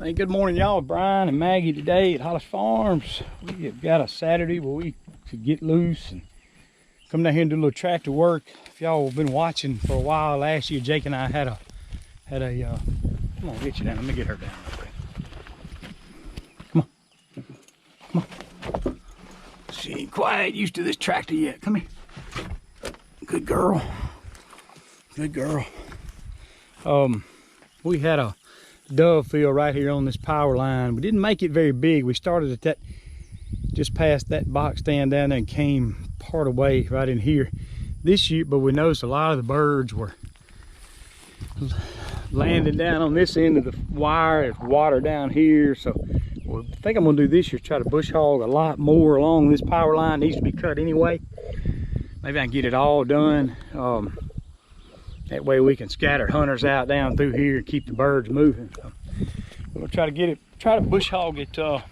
Hey, good morning, y'all. Brian and Maggie today at Hollis Farms. We have got a Saturday where we could get loose and come down here and do a little tractor work. If y'all have been watching for a while, last year Jake and I had a come on, get you down. Let me get her down real quick. Come on. She ain't quite used to this tractor yet. Come here. Good girl. Good girl. We had a dove field right here on this power line. We didn't make it very big. We started at that, just past that box stand down there and came part of the way right in here this year, but we noticed a lot of the birds were landing down on this end of the wire. There's water down here, so what I think I'm gonna do this year is try to bush hog a lot more along this power line. It needs to be cut anyway. Maybe I can get it all done. That way we can scatter hunters out down through here and keep the birds moving. So we're gonna try to get it, try to bush hog it a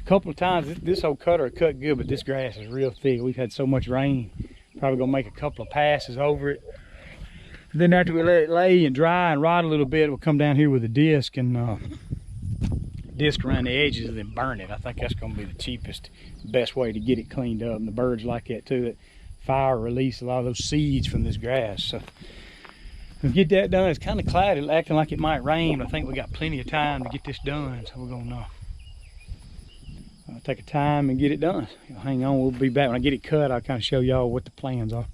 couple of times. This old cutter cut good, but this grass is real thick. We've had so much rain. Probably gonna make a couple of passes over it. Then after we let it lay and dry and rot a little bit, we'll come down here with a disc and disc around the edges and then burn it. I think that's gonna be the cheapest, best way to get it cleaned up. And the birds like that too. That fire release a lot of those seeds from this grass. So we'll get that done. It's kind of cloudy, acting like it might rain, but I think we got plenty of time to get this done. So we're gonna take a time and get it done. Hang on, we'll be back. When I get it cut, I'll kind of show y'all what the plans are.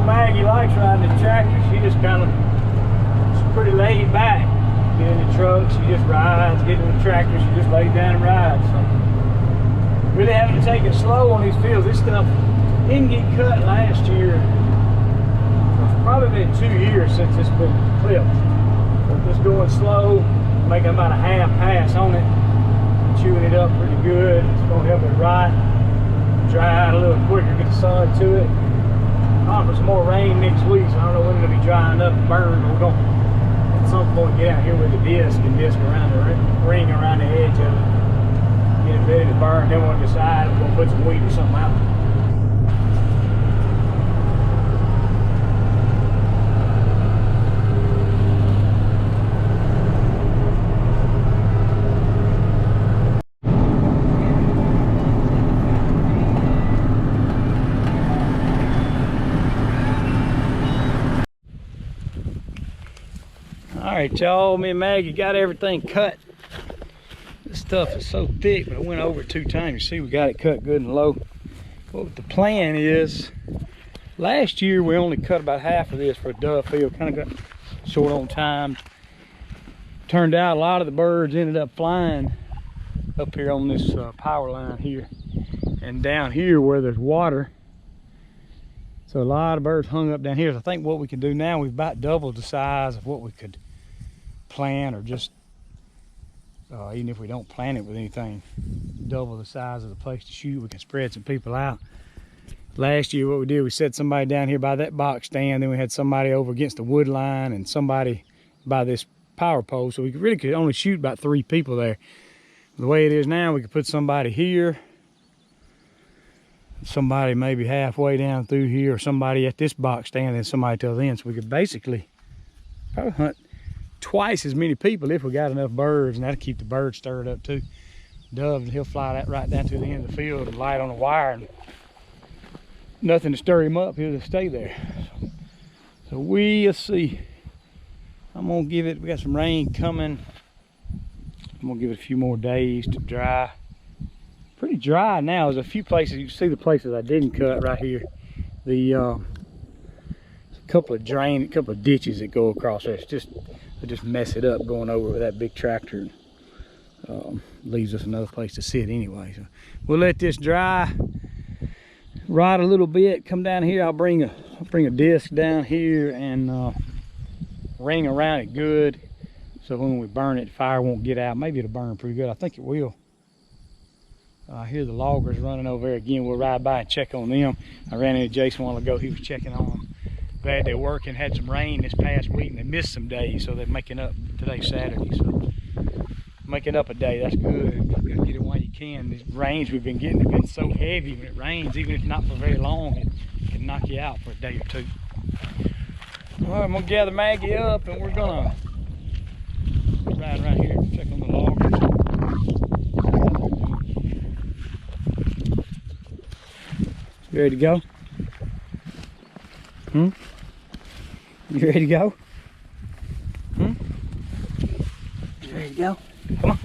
Maggie likes riding the tractor. She just she's pretty laid back. Get in the truck, she just rides. Get in the tractor, she just lays down and rides. So really having to take it slow on these fields. This stuff didn't get cut last year. It's probably been 2 years since it's been clipped. But just going slow, making about a half pass on it, chewing it up pretty good. It's gonna help it rot, dry out a little quicker, get the sun to it. For some more rain next week, so I don't know when it'll be drying up and burned, but we're going to at some point get out here with the disc and disc around the ring around the edge of it, get it ready to burn. Then we'll decide if we'll put some wheat or something out. All right, y'all, me and Maggie got everything cut. This stuff is so thick, but I went over it 2 times. You see, we got it cut good and low. What the plan is, last year we only cut about half of this for a dove field. Kind of got short on time. Turned out a lot of the birds ended up flying up here on this power line here. And down here where there's water. So a lot of birds hung up down here. So I think what we can do now, we've about doubled the size of what we could plant, or just even if we don't plant it with anything, double the size of the place to shoot. We can spread some people out. Last year what we did, we set somebody down here by that box stand, then we had somebody over against the wood line and somebody by this power pole, so we really could only shoot about 3 people there. The way it is now, we could put somebody here, somebody maybe halfway down through here, or somebody at this box stand, and somebody till then. So we could basically probably hunt twice as many people if we got enough birds, and that'll keep the birds stirred up too. Dove, and he'll fly that right down to the end of the field and light on the wire, and nothing to stir him up. He'll just stay there. So we'll see. I'm gonna give it, we got some rain coming. I'm gonna give it a few more days to dry. Pretty dry now. There's a few places, you can see the places I didn't cut right here. The couple of ditches that go across there. It's just I just mess it up going over with that big tractor. Leaves us another place to sit anyway. So we'll let this dry, ride a little bit, come down here. I'll bring a disc down here and ring around it good, so when we burn it, fire won't get out. Maybe it'll burn pretty good. I think it will. I hear the loggers running over there again. We'll ride by and check on them. I ran into Jason a while ago. He was checking on them. Glad they're working. Had some rain this past week and they missed some days, so they're making up. Today's Saturday, so making up a day. That's good. You gotta get it while you can. These rains we've been getting have been so heavy. When it rains, even if not for very long, it can knock you out for a day or two. All right, I'm gonna gather Maggie up and we're gonna ride right here and check on the loggers. You ready to go? You ready to go? You ready to go? Come on.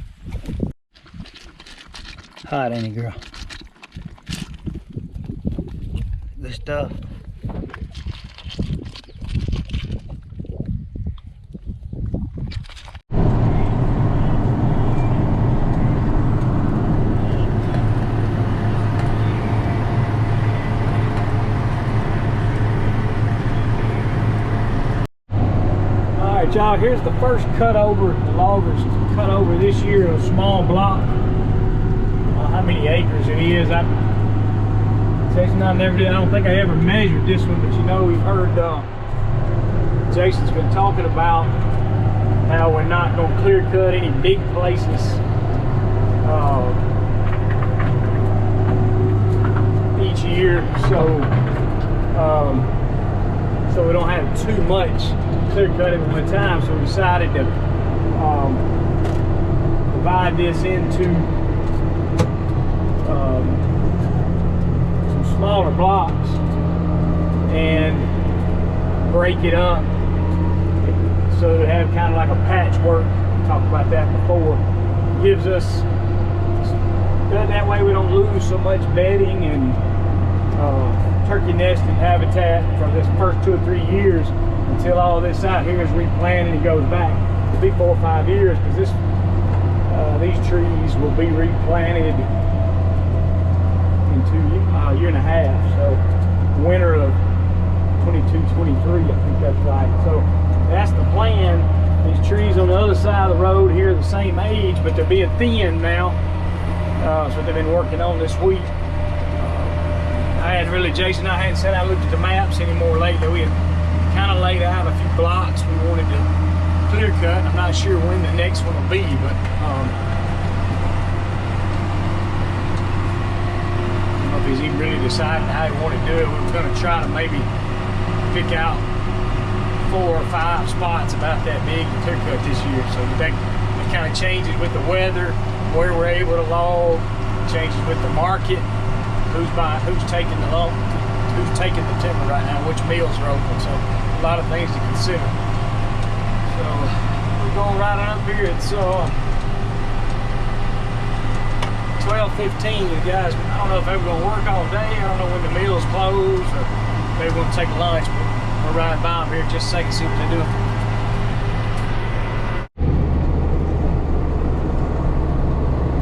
Hot, ain't it, girl? Good stuff. Y'all, here's the first cut over. The loggers cut over this year, a small block. How many acres it is? I never did. I don't think I ever measured this one, but you know, we've heard Jason's been talking about how we're not going to clear cut any big places each year, so we don't have too much clear cut at one time. So we decided to divide this into some smaller blocks and break it up so to have kind of like a patchwork. We talked about that before. Gives us, that way we don't lose so much bedding and turkey nesting habitat for this first 2 or 3 years until all this out here is replanted and goes back. It'll be 4 or 5 years because these trees will be replanted in a year and a half. So winter of 22, 23, I think that's right. So that's the plan. These trees on the other side of the road here are the same age, but they're being thinned now. That's what they've been working on this week. Jason and I hadn't sat out and looked at the maps anymore lately. We had kind of laid out a few blocks we wanted to clear cut. I'm not sure when the next one will be, but I don't know if he's even really decided how he wanted to do it. We were going to try to maybe pick out 4 or 5 spots about that big to clear cut this year. So that kind of changes with the weather, where we're able to log, changes with the market. Who's taking the timber right now, which mills are open, so a lot of things to consider. So we're going right on up here. It's 12:15. The guys, I don't know if they were going to work all day. I don't know when the mills close, or maybe we're going to take lunch, but we're riding by them here just a second, see what they're doing.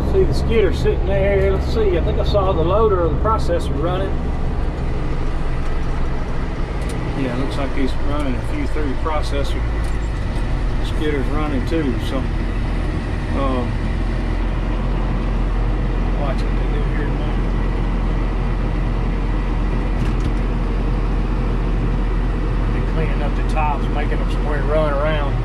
See the skidder sitting there. Let's see, I think I saw the loader or the processor running. Yeah, it looks like he's running a few through the processor. The skidder's running too, so watch what they do here in a moment. They're cleaning up the tops, making them somewhere to run around.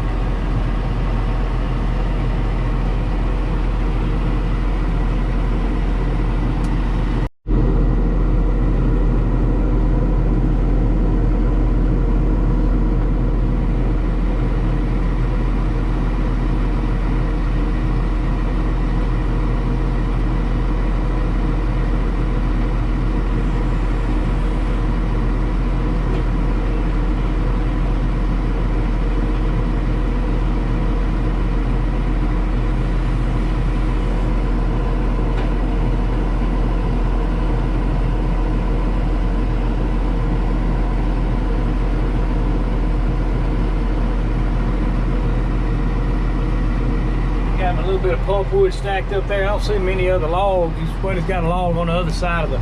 bit of pulpwood stacked up there. I don't see many other logs. He's got a log on the other side of the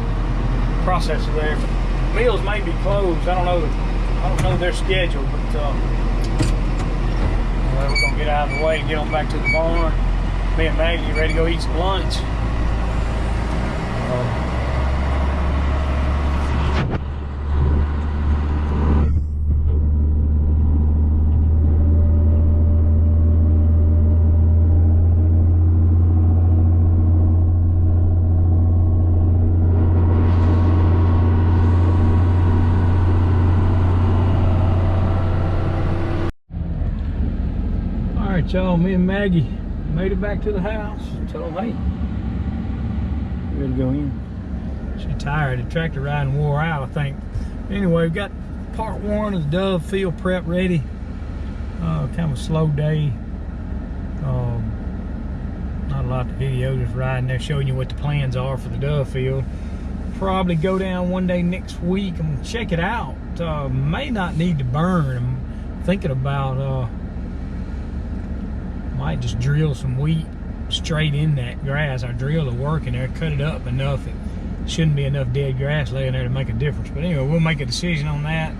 processor there. But mills may be closed. I don't know their schedule, but well, we're gonna get out of the way and get on back to the barn. Me and Maggie are ready to go eat some lunch. All right, y'all, me and Maggie made it back to the house. Told them, hey, ready to go in. She's tired. The tractor riding wore out, I think. Anyway, we got part one of the Dove field prep ready. Kind of a slow day. Not a lot of video, just riding there, showing you what the plans are for the Dove field. Probably go down one day next week and check it out. May not need to burn. I'm thinking about might just drill some wheat straight in that grass. Our drill will work in there, cut it up enough. It shouldn't be enough dead grass laying there to make a difference. But anyway, we'll make a decision on that.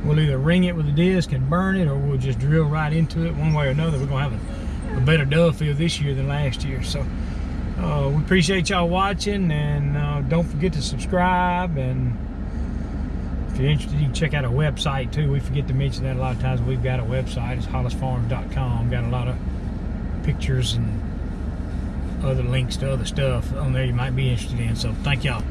We'll either ring it with a disc and burn it, or we'll just drill right into it. One way or another, we're gonna have a better Dove field this year than last year. So we appreciate y'all watching, and don't forget to subscribe. And if you're interested, you can check out our website too. We forget to mention that a lot of times. We've got a website. It's hollisfarms.com. Got a lot of pictures and other links to other stuff on there you might be interested in. So thank y'all.